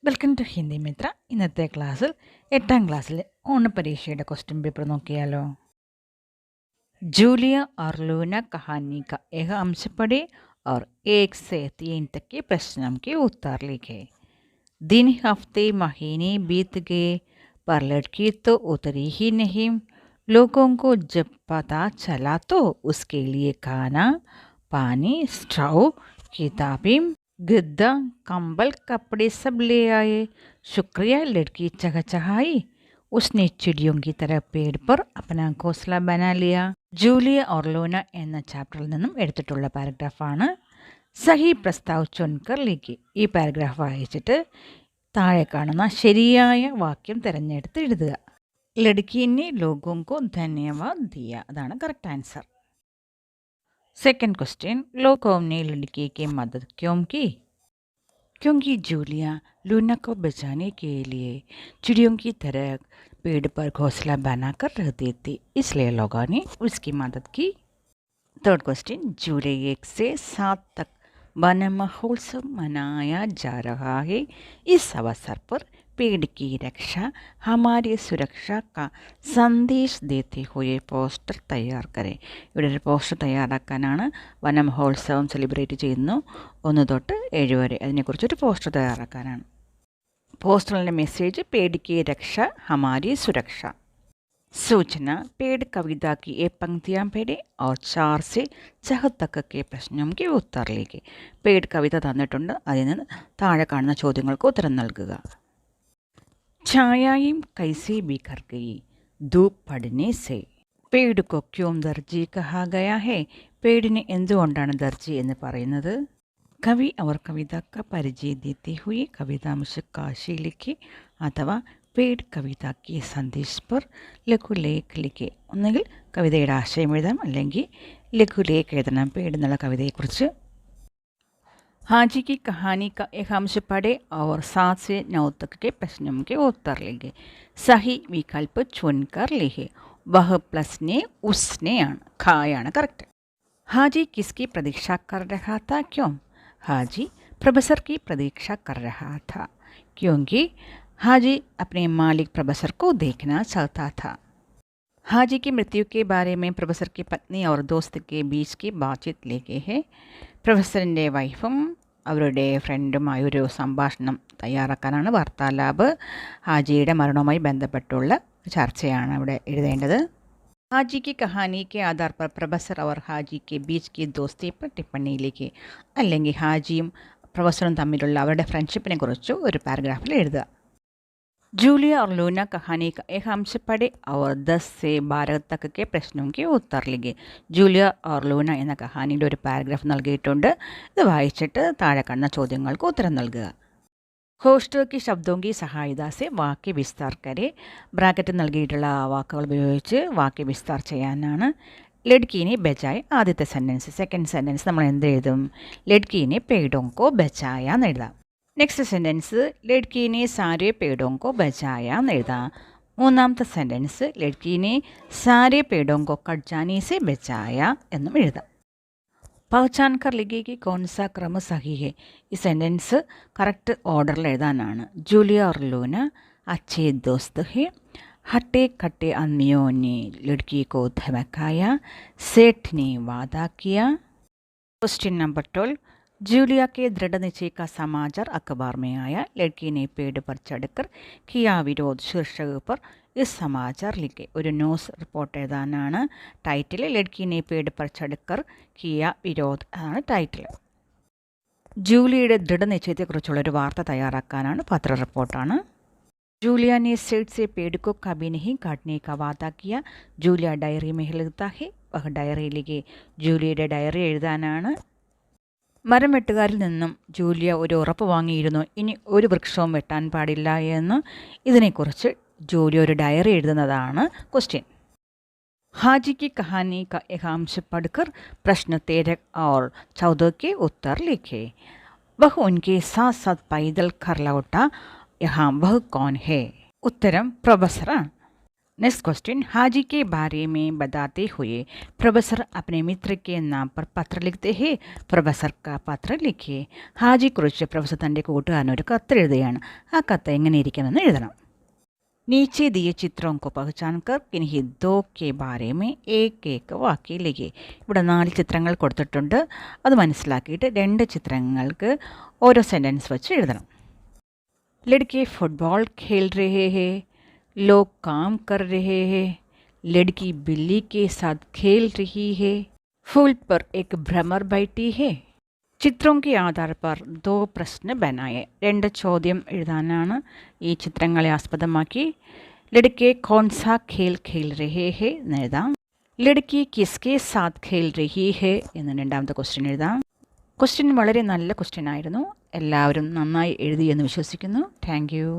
Welcome to Hindi Mitra. ഇന്നത്തെ ക്ലാസ്സിൽ 8ാം ക്ലാസ്സിലെ ഓണപരീക്ഷയുടെ ക്വസ്റ്റ്യൻ പേപ്പർ നോക്കിയാലോ. जूलिया और लूना कहानी का एक अंश पढ़े और 1 से 3 तक के प्रश्नों के उत्तर लिखे. दिन हफ्ते महीने बीत गए पर लड़की तो उतरी ही नहीं. लोगों को जब पता चला तो उसके लिए खाना पानी स्टोव किताबें गद्दा कंबल कपड़े सब ले आए. शुक्रिया लड़की चहचहाई. उसने चिड़ियों की तरह पेड़ पर अपना घोंसला बना लिया. ജൂലിയ ഓർ ലൂന എന്ന ചാപ്റ്ററിൽ നിന്നും എടുത്തിട്ടുള്ള പാരഗ്രാഫാണ്. സഹി പ്രസ്താവ് ചുൻകർ ലിഖി. ഈ പാരഗ്രാഫ് വായിച്ചിട്ട് താഴെ കാണുന്ന ശരിയായ വാക്യം തിരഞ്ഞെടുത്ത് എഴുതുക. ലഡ്കിനെ ലോഗോं को धन्यवाद दिया. അതാണ് കറക്റ്റ് ആൻസർ. सेकंड क्वेश्चन, लोगों ने लड़की की मदद क्यों की? क्योंकि जूलिया लूना को बचाने के लिए चिड़ियों की तरह पेड़ पर घोंसला बनाकर रहती थी, इसलिए लोगों ने उसकी मदद की. थर्ड क्वेश्चन, जुलाई 1 से 7 तक वन महोत्सव मनाया जा रहा है. इस अवसर पर पेड़ की रक्षा हमारी सुरक्षा का സന്ദേശ് ദേത്തെ ഹുയെ പോസ്റ്റർ തയ്യാർ കരെ. ഇവിടെ ഒരു പോസ്റ്റർ തയ്യാറാക്കാനാണ്. വനമഹോത്സവം സെലിബ്രേറ്റ് ചെയ്യുന്നു 1 തൊട്ട് 7 വരെ. അതിനെക്കുറിച്ചൊരു പോസ്റ്റർ തയ്യാറാക്കാനാണ്. പോസ്റ്ററിൻ്റെ മെസ്സേജ് पेड़ की रक्षा हमारी सुरक्षा. सूचना, पेड़ कविता की ये पंक्तियाँ पढ़े और 4 से 6 तक के प्रश्नों के उत्तर लिखे. पेड़ കവിത തന്നിട്ടുണ്ട്, അതിൽ നിന്ന് താഴെ കാണുന്ന ചോദ്യങ്ങൾക്ക് ഉത്തരം നൽകുക. छायाएं कैसे बिखर गई धूप पड़ने से. पेड़ को क्यों दर्जी कहा गया है? पेड़िനെ എന്തുകൊണ്ടാണ് ദർജി എന്ന് പറയുന്നത്? കവി അവർ കവിത का परिचय देते हुए कवितांश काशी लिखे अथवा पेड़ कविता के संदेश पर ലഘുലേഖ ലിഖെ. ഒന്നുകിൽ കവിതയുടെ ആശയം എഴുതാം, അല്ലെങ്കിൽ ലഘുലേഖ എഴുതണം പേട് എന്നുള്ള കവിതയെക്കുറിച്ച്. हाजी की कहानी का एक अंश पढ़े और 7 से 9 तक के प्रश्नों के उत्तर लिखे. सही विकल्प चुनकर लिखे. वह प्लस ने उसने खायाना करेक्ट. हाजी किसकी प्रतीक्षा कर रहा था? क्यों? हाजी प्रोफेसर की प्रतीक्षा कर रहा था क्योंकि हाजी अपने मालिक प्रोफेसर को देखना चाहता था. हाजी की मृत्यु के बारे में प्रोफेसर की पत्नी और दोस्त के बीच की बातचीत लिखे है. പ്രൊഫസറിൻ്റെ വൈഫും അവരുടെ ഫ്രണ്ടുമായ ഒരു സംഭാഷണം തയ്യാറാക്കാനാണ് വാർത്താലാപ്. ഹാജിയുടെ മരണവുമായി ബന്ധപ്പെട്ടുള്ള ചർച്ചയാണ് ഇവിടെ എഴുതേണ്ടത്. हाजी की कहानी के आधार पर प्रोफेसर और हाजी के बीच की दोस्ती पर टिप्पणी लिखी. അല്ലെങ്കിൽ ഹാജിയും പ്രൊഫസറും തമ്മിലുള്ള അവരുടെ ഫ്രണ്ട്ഷിപ്പിനെ കുറിച്ച് ഒരു പാരഗ്രാഫിൽ എഴുതുക. जूलिया और लूना कहानी का एक अंश पढ़े और 10 से 12 तक के प्रश्नों के उत्तर लिखे. ജൂലിയ ഓർ ലൂന എന്ന കഹാനിയുടെ ഒരു പാരഗ്രാഫ് നൽകിയിട്ടുണ്ട്. ഇത് വായിച്ചിട്ട് താഴെ കാണുന്ന ചോദ്യങ്ങൾക്ക് ഉത്തരം നൽകുക. ഹോസ്റ്റർ की शब्दों की सहायता से വാക്യ വിസ്താർ കരെ. ബ്രാക്കറ്റ് നൽകിയിട്ടുള്ള വാക്കുകൾ ഉപയോഗിച്ച് വാക്യ വിസ്താർ ചെയ്യാനാണ്. ലഡ്കീനെ ബച്ചായ ആദ്യത്തെ സെൻറ്റൻസ്. സെക്കൻഡ് സെൻറ്റൻസ് നമ്മൾ എന്ത് എഴുതും? ലഡ്കീനെ പേടോं को बचाया എന്ന് എഴുതാം. നെക്സ്റ്റ് സെൻറ്റൻസ് ലഡ്കീനെ സാരെ പേടോं को बचाया എന്ന് എഴുതാം. മൂന്നാമത്തെ സെൻറ്റൻസ് ലഡ്കീനെ സാരെ പേടോं को कट जाने से बचाया എന്നും എഴുതാം. पहचान कर लिखे कि कौन सा क्रम सही है. ഈ സെൻറ്റൻസ് കറക്റ്റ് ഓർഡറിൽ എഴുതാനാണ്. ജൂലിയ और लूना अच्छे दोस्त है. हट्टे कट्टे आदमियों ने लड़की को धमकाया. सेठ ने वादा किया. क्वेश्चन नंबर 12, जूलिया के दृढ़ निश्चय का समाचार अखबार में आया. लड़की ने पेड़ पर चढ़कर किया विरोध शीर्षक पर इस समाचार लिखे. ഒരു ന്യൂസ് റിപ്പോർട്ട് എഴുതാനാണ് ടൈറ്റിൽ. ലഡ്കിനെ പേട് പർ ചടുക്കർ കിയ വിരോധ് ആണ് ടൈറ്റിൽ. ജൂലിയയുടെ ദൃഢനിശ്ചയത്തെക്കുറിച്ചുള്ളൊരു വാർത്ത തയ്യാറാക്കാനാണ് പത്ര റിപ്പോർട്ടാണ്. जूलिया ने सेठ से पेड़ को कभी नहीं काटने का वादा किया. जूलिया डायरी में लिखता है. वह डायरी लिखे. ജൂലിയയുടെ ഡയറി എഴുതാനാണ്. മരം വെട്ടുകാരിൽ നിന്നും ജൂലിയ ഒരു ഉറപ്പ് വാങ്ങിയിരുന്നു, ഇനി ഒരു വൃക്ഷവും വെട്ടാൻ പാടില്ല എന്ന്. ഇതിനെക്കുറിച്ച് ജൂലിയ ഒരു ഡയറി എഴുതുന്നതാണ് ക്വസ്റ്റ്യൻ. हाजी की कहानी का एक अंश पढ़कर प्रश्न 13 और 14 के उत्तर लिखे. वह उनके साथ साथ पैदल घर लौटा. यहाँ वह कौन है? ഉത്തരം പ്രൊഫസറാണ്. नेक्स्ट क्वेश्चन, हाजी के बारे में बताते हुए प्रोफेसर अपने मित्र के नाम पर पत्र लिखते हैं. പ്രൊഫസർ का പത്ര लिखिए. ഹാജിയെക്കുറിച്ച് പ്രൊഫസർ തൻ്റെ കൂട്ടുകാരന് ഒരു കത്ത് എഴുതുകയാണ്. ആ കത്ത് എങ്ങനെ ഇരിക്കണമെന്ന് എഴുതണം. नीचे दिए चित्रों को पहचान कर किन्हीं दो के बारे में एक वाक्य लिखिए. ഇവിടെ 4 ചിത്രങ്ങൾ കൊടുത്തിട്ടുണ്ട്. അത് മനസ്സിലാക്കിയിട്ട് 2 ചിത്രങ്ങൾക്ക് ഓരോ സെൻറ്റൻസ് വെച്ച് എഴുതണം. लड़के फुटबॉल खेल रहे हैं, लोग काम कर रहे हैं, लड़की बिल्ली के साथ खेल रही है, फूल पर एक भ्रमर बैठी है. ചിത്രവും के आधार पर 2 പ്രശ്ന बनाए. 2 ചോദ്യം എഴുതാനാണ് ഈ ചിത്രങ്ങളെ ആസ്പദമാക്കി. ലഡ്കെ कौन सा खेल खेल रहे हैं എന്ന് എഴുതാം. ലഡ്കി കിസ്കെ സാത്ത് ഖേൽ രഹി ഹെ എന്ന് രണ്ടാമത്തെ ക്വസ്റ്റ്യൻ എഴുതാം. ക്വസ്റ്റ്യൻ വളരെ നല്ല ക്വസ്റ്റ്യൻ ആയിരുന്നു. എല്ലാവരും നന്നായി എഴുതി എന്ന് വിശ്വസിക്കുന്നു. Thank you.